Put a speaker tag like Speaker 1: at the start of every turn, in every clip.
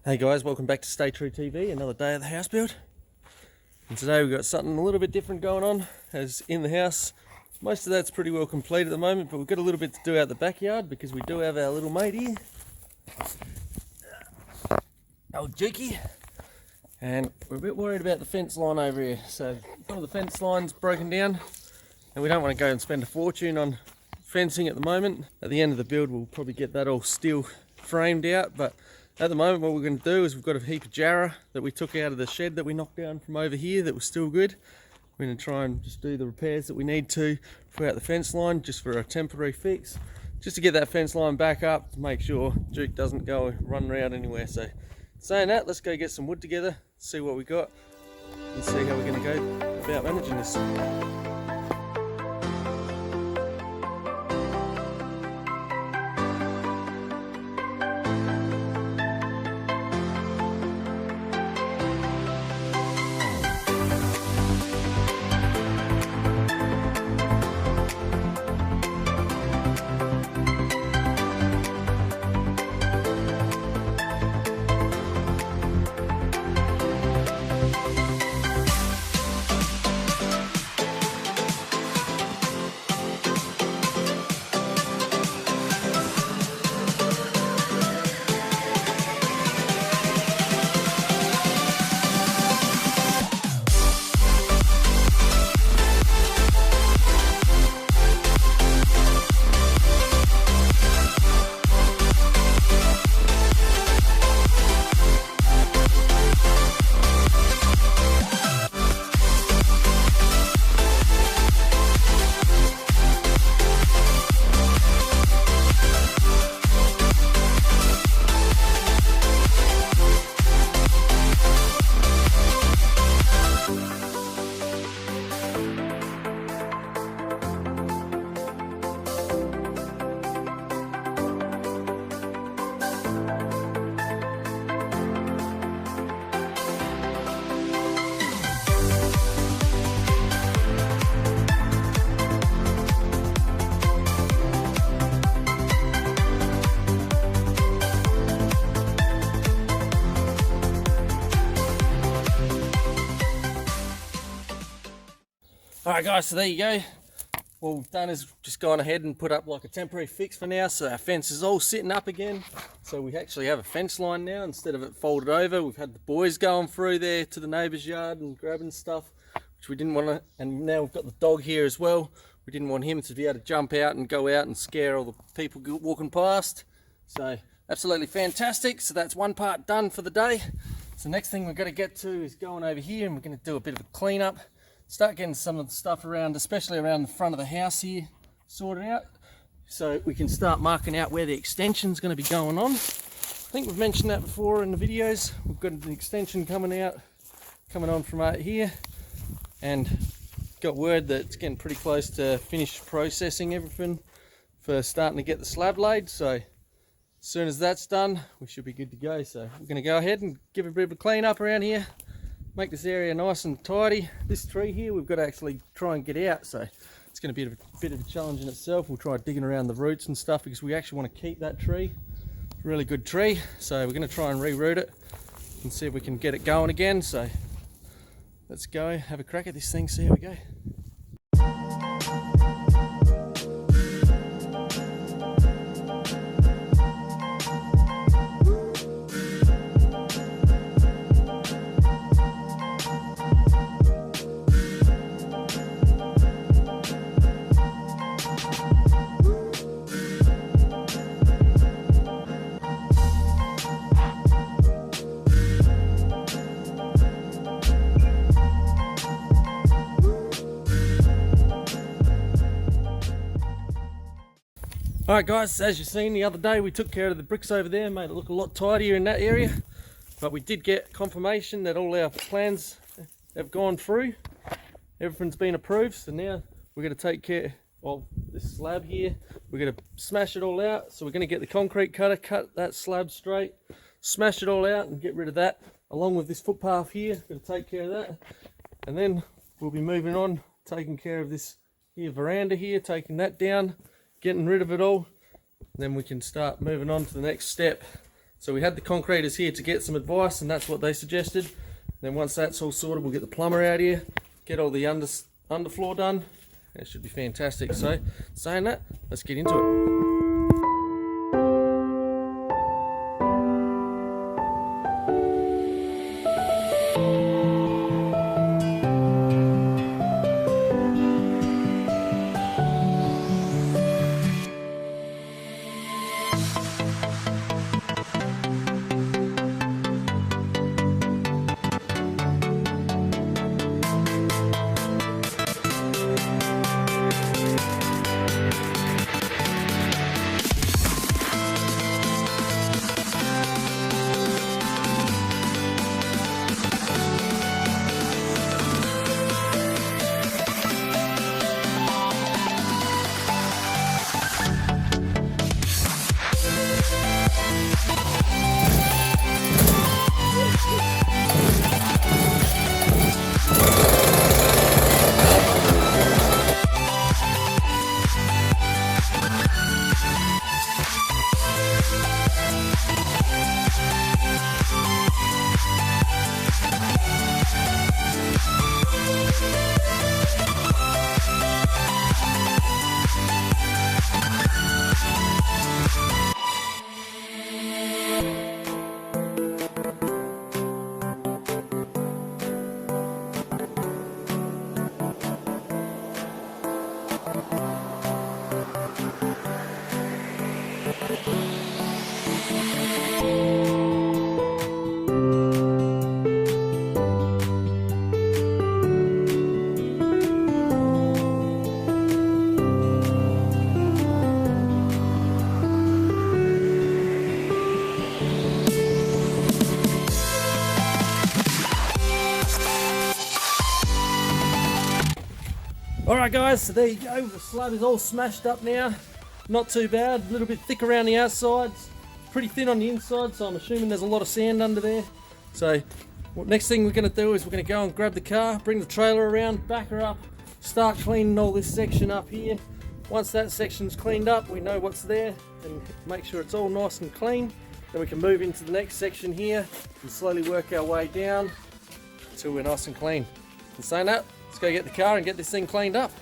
Speaker 1: Hey guys, welcome back to StayTrue TV, another day of the house build. And today we've got something a little bit different going on, as in the house. Most of that's pretty well complete at the moment, but we've got a little bit to do out the backyard because we do have our little mate here. Old Jukey. And we're a bit worried about the fence line over here. So one of the fence lines broken down and we don't want to go and spend a fortune on fencing at the moment. At the end of the build we'll probably get that all steel framed out, but at the moment what we're going to do is we've got a heap of Dara that we took out of the shed that we knocked down from over here that was still good. We're going to try and just do the repairs that we need to throughout the fence line just for a temporary fix, just to get that fence line back up to make sure Duke doesn't go run around anywhere. So saying that, let's go get some wood together, see what we got and see how we're going to go about managing this. Alright guys, so there you go. What we've done is just gone ahead and put up like a temporary fix for now, so our fence is all sitting up again. So we actually have a fence line now instead of it folded over. We've had the boys going through there to the neighbour's yard and grabbing stuff, which we didn't want to, and now we've got the dog here as well. We didn't want him to be able to jump out and go out and scare all the people walking past. So absolutely fantastic. So that's one part done for the day. So next thing we're going to get to is going over here and we're going to do a bit of a clean up. Start getting some of the stuff around, especially around the front of the house here, sorted out, so we can start marking out where the extension's going to be going on. I think we've mentioned that before in the videos. We've got an extension coming on from out here, and got word that it's getting pretty close to finished processing everything for starting to get the slab laid. So as soon as that's done, we should be good to go. So we're going to go ahead and give a bit of a clean up around here. Make this area nice and tidy. This tree here we've got to actually try and get out, so it's going to be a bit of a challenge in itself. We'll try digging around the roots and stuff because we actually want to keep that tree. It's a really good tree, so we're going to try and reroot it and see if we can get it going again. So let's go have a crack at this thing, see how we go. Alright guys, as you've seen the other day we took care of the bricks over there, made it look a lot tidier in that area, but we did get confirmation that all our plans have gone through. Everything's been approved, so now we're going to take care of this slab here. We're going to smash it all out, so we're going to get the concrete cutter, cut that slab straight, smash it all out and get rid of that, along with this footpath here. Going to take care of that, and then we'll be moving on, taking care of this here veranda here, taking that down, getting rid of it all. Then we can start moving on to the next step, So we had the concreters here to get some advice, and that's what they suggested. Then once that's all sorted, we'll get the plumber out here, get all the underfloor done. It should be fantastic. So saying that, let's get into it. Alright guys, so there you go, the slab is all smashed up now. Not too bad, a little bit thick around the outsides, pretty thin on the inside, so I'm assuming there's a lot of sand under there. So next thing we're going to do is we're going to go and grab the car, bring the trailer around, back her up, start cleaning all this section up here. Once that section's cleaned up, we know what's there and make sure it's all nice and clean. Then we can move into the next section here and slowly work our way down until we're nice and clean. And saying that, let's go get the car and get this thing cleaned up.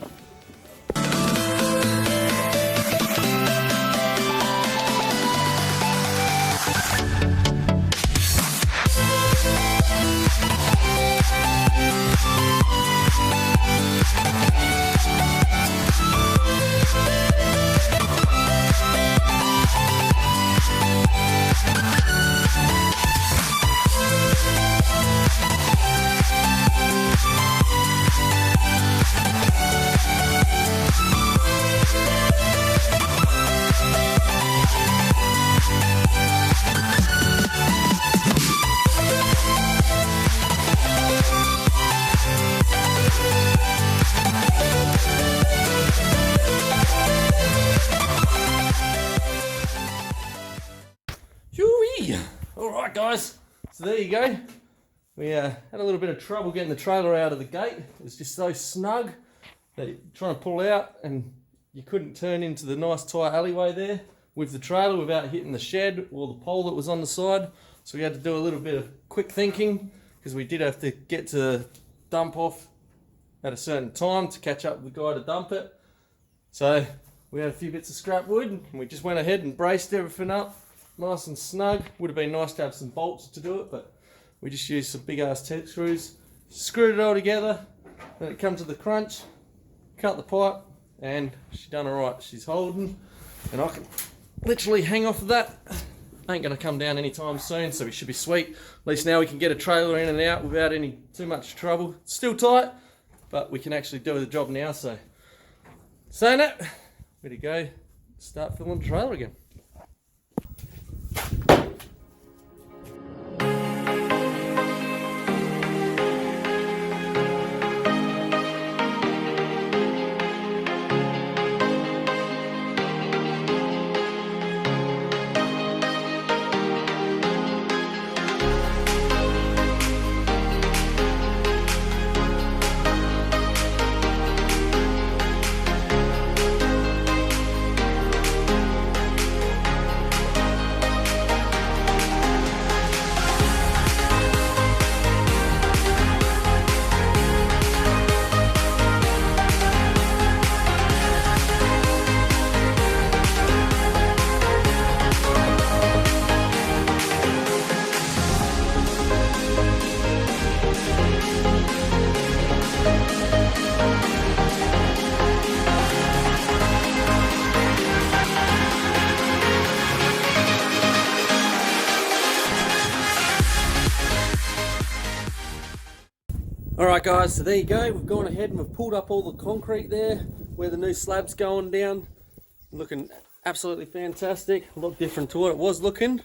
Speaker 1: Alright guys, so there you go. We had a little bit of trouble getting the trailer out of the gate. It was just so snug that you're trying to pull out and you couldn't turn into the nice tight alleyway there with the trailer without hitting the shed or the pole that was on the side. So we had to do a little bit of quick thinking because we did have to get to dump off at a certain time to catch up with the guy to dump it. So we had a few bits of scrap wood and we just went ahead and braced everything up nice and snug. Would have been nice to have some bolts to do it, but we just used some big ass tent screws, screwed it all together. Then it come to the crunch, cut the pipe, and she done alright. She's holding, and I can literally hang off of that. Ain't gonna come down anytime soon, so we should be sweet. At least now we can get a trailer in and out without any too much trouble. It's still tight, but we can actually do the job now. So saying that, ready to go, start filling the trailer again. Alright guys, so there you go, we've gone ahead and we've pulled up all the concrete there where the new slab's going down. Looking absolutely fantastic, a lot different to what it was looking.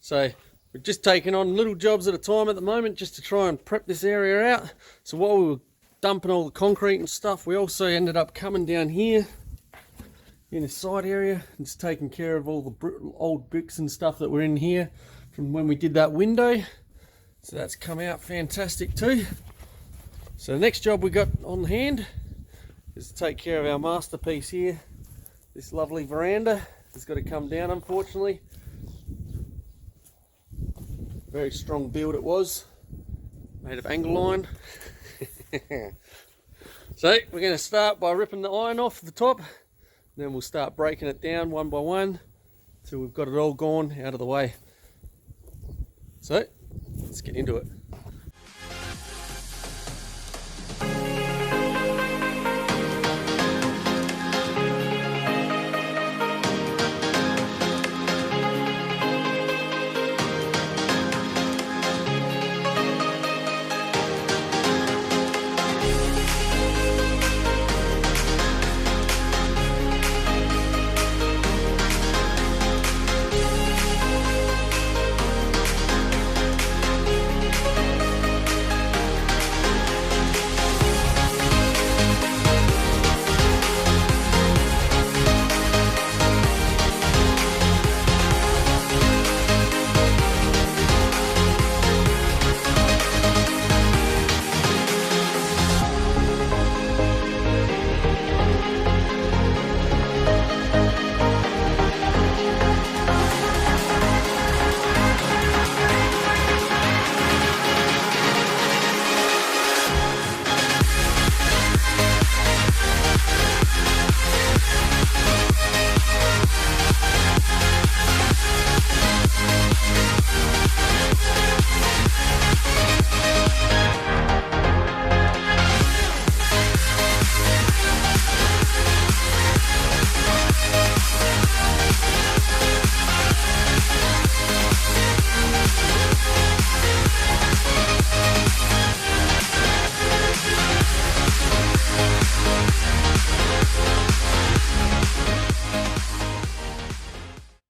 Speaker 1: So we're just taking on little jobs at a time at the moment just to try and prep this area out. So while we were dumping all the concrete and stuff, we also ended up coming down here in the side area and just taking care of all the old bricks and stuff that were in here from when we did that window. So that's come out fantastic too. So the next job we got on hand is to take care of our masterpiece here. This lovely veranda has got to come down, unfortunately. Very strong build it was, made of angle iron. So we're going to start by ripping the iron off the top, then we'll start breaking it down one by one till we've got it all gone out of the way. So let's get into it.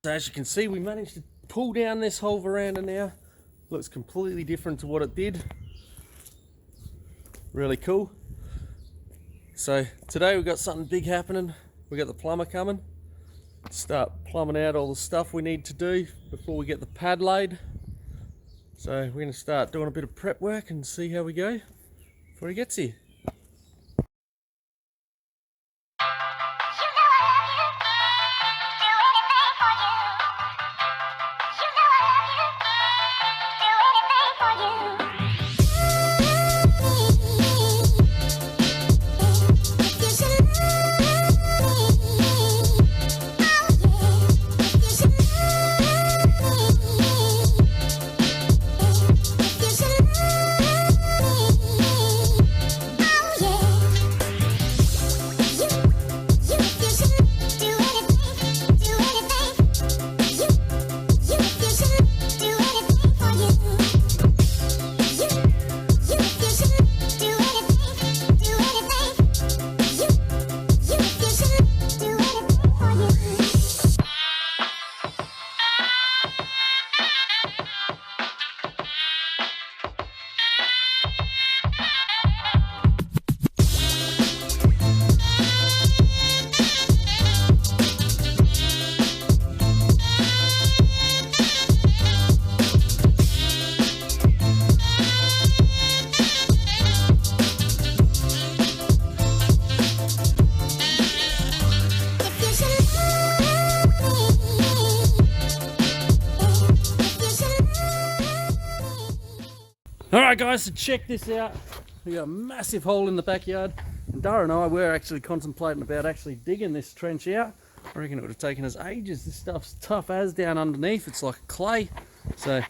Speaker 1: So as you can see, we managed to pull down this whole veranda now. Looks completely different to what it did. Really cool. So today we've got something big happening. We got the plumber coming to start plumbing out all the stuff we need to do before we get the pad laid. So we're going to start doing a bit of prep work and see how we go before he gets here. Alright guys, so check this out. We got a massive hole in the backyard, and Dara and I were actually contemplating about actually digging this trench out. I reckon it would have taken us ages. This stuff's tough as down underneath. It's like clay. So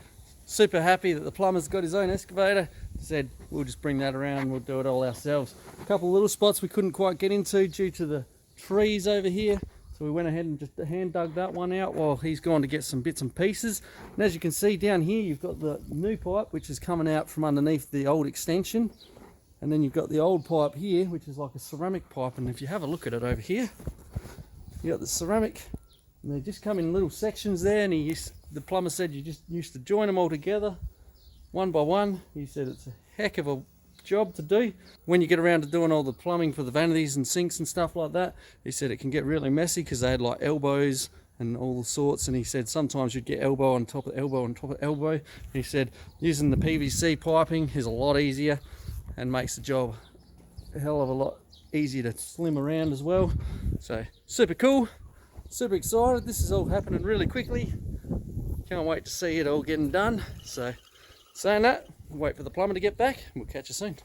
Speaker 1: super happy that the plumber's got his own excavator. Said we'll just bring that around and we'll do it all ourselves. A couple of little spots we couldn't quite get into due to the trees over here. So we went ahead and just hand dug that one out while he's gone to get some bits and pieces. And as you can see down here, you've got the new pipe, which is coming out from underneath the old extension. And then you've got the old pipe here, which is like a ceramic pipe. And if you have a look at it over here, you got the ceramic, and they just come in little sections there. And the plumber said you just used to join them all together, one by one. He said it's a heck of a job to do. When you get around to doing all the plumbing for the vanities and sinks and stuff like that, he said it can get really messy because they had like elbows and all sorts, and he said sometimes you'd get elbow on top of elbow on top of elbow. And he said using the PVC piping is a lot easier and makes the job a hell of a lot easier to slim around as well. So super cool, super excited. This is all happening really quickly. Can't wait to see it all getting done. So saying that, wait for the plumber to get back and we'll catch you soon.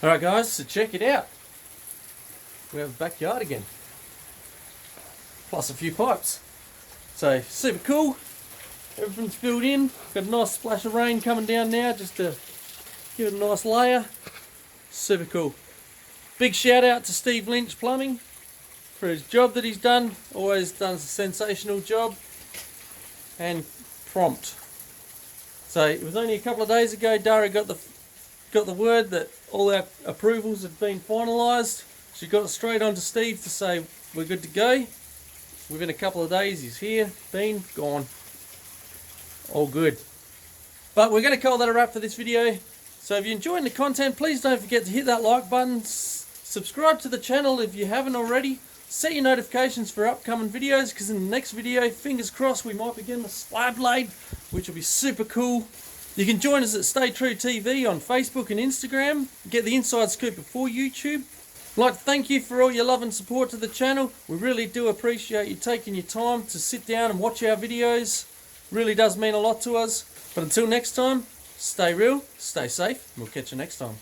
Speaker 1: Alright guys, so check it out. We have a backyard again. Plus a few pipes. So super cool. Everything's filled in. Got a nice splash of rain coming down now just to give it a nice layer. Super cool. Big shout out to Steve Lynch Plumbing for his job that he's done. Always done a sensational job. And prompt. So it was only a couple of days ago Dara got the word that all our approvals had been finalised. She got it straight on to Steve to say we're good to go. Within a couple of days he's here, been, gone. All good. But we're going to call that a wrap for this video. So if you're enjoying the content, please don't forget to hit that like button. Subscribe to the channel if you haven't already. Set your notifications for upcoming videos, because in the next video, fingers crossed, we might begin the slab laid, which will be super cool. You can join us at StayTrue TV on Facebook and Instagram. Get the inside scoop before YouTube. I'd like to thank you for all your love and support to the channel. We really do appreciate you taking your time to sit down and watch our videos. Really does mean a lot to us. But until next time, stay real, stay safe, and we'll catch you next time.